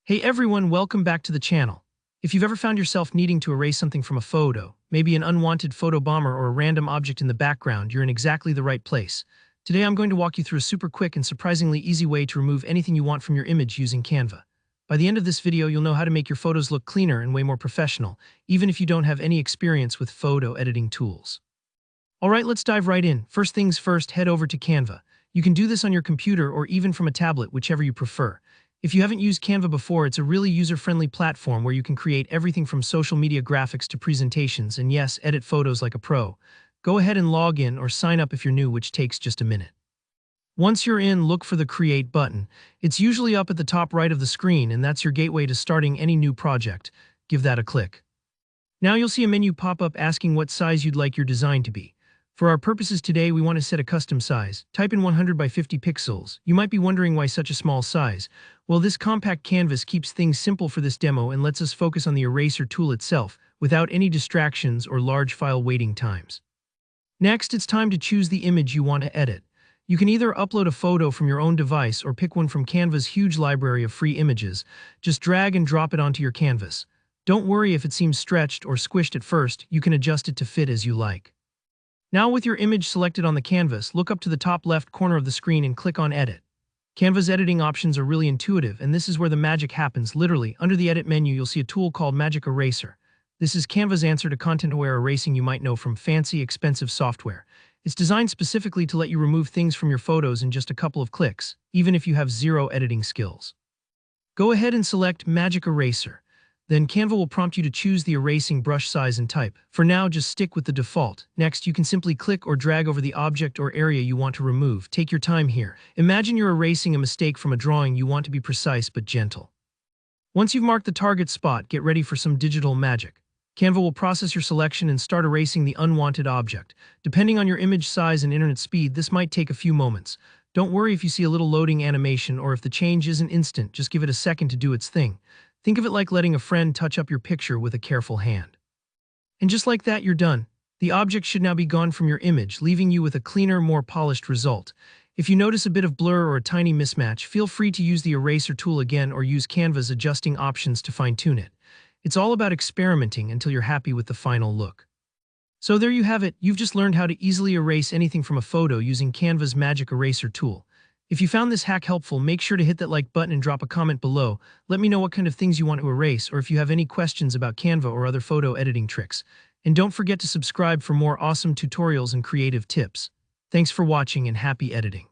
Hey everyone, welcome back to the channel. If you've ever found yourself needing to erase something from a photo, maybe an unwanted photo bomber or a random object in the background, you're in exactly the right place. Today I'm going to walk you through a super quick and surprisingly easy way to remove anything you want from your image using Canva. By the end of this video, you'll know how to make your photos look cleaner and way more professional, even if you don't have any experience with photo editing tools. Alright, let's dive right in. First things first, head over to Canva. You can do this on your computer or even from a tablet, whichever you prefer. If you haven't used Canva before, it's a really user-friendly platform where you can create everything from social media graphics to presentations and yes, edit photos like a pro. Go ahead and log in or sign up if you're new, which takes just a minute. Once you're in, look for the Create button. It's usually up at the top right of the screen, and that's your gateway to starting any new project. Give that a click. Now you'll see a menu pop up asking what size you'd like your design to be. For our purposes today, we want to set a custom size. Type in 100 by 50 pixels. You might be wondering why such a small size. Well, this compact canvas keeps things simple for this demo and lets us focus on the eraser tool itself without any distractions or large file waiting times. Next, it's time to choose the image you want to edit. You can either upload a photo from your own device or pick one from Canva's huge library of free images. Just drag and drop it onto your canvas. Don't worry if it seems stretched or squished at first, you can adjust it to fit as you like. Now with your image selected on the canvas, look up to the top left corner of the screen and click on Edit. Canva's editing options are really intuitive, and this is where the magic happens. Literally, under the Edit menu, you'll see a tool called Magic Eraser. This is Canva's answer to content-aware erasing you might know from fancy, expensive software. It's designed specifically to let you remove things from your photos in just a couple of clicks, even if you have zero editing skills. Go ahead and select Magic Eraser. Then Canva will prompt you to choose the erasing brush size and type. For now, just stick with the default. Next, you can simply click or drag over the object or area you want to remove. Take your time here. Imagine you're erasing a mistake from a drawing. You want to be precise but gentle. Once you've marked the target spot, get ready for some digital magic. Canva will process your selection and start erasing the unwanted object. Depending on your image size and internet speed, this might take a few moments. Don't worry if you see a little loading animation or if the change isn't instant. Just give it a second to do its thing. Think of it like letting a friend touch up your picture with a careful hand. And just like that, you're done. The object should now be gone from your image, leaving you with a cleaner, more polished result. If you notice a bit of blur or a tiny mismatch, feel free to use the eraser tool again or use Canva's adjusting options to fine-tune it. It's all about experimenting until you're happy with the final look. So there you have it. You've just learned how to easily erase anything from a photo using Canva's Magic Eraser tool. If you found this hack helpful, make sure to hit that like button and drop a comment below. Let me know what kind of things you want to erase or if you have any questions about Canva or other photo editing tricks. And don't forget to subscribe for more awesome tutorials and creative tips. Thanks for watching and happy editing.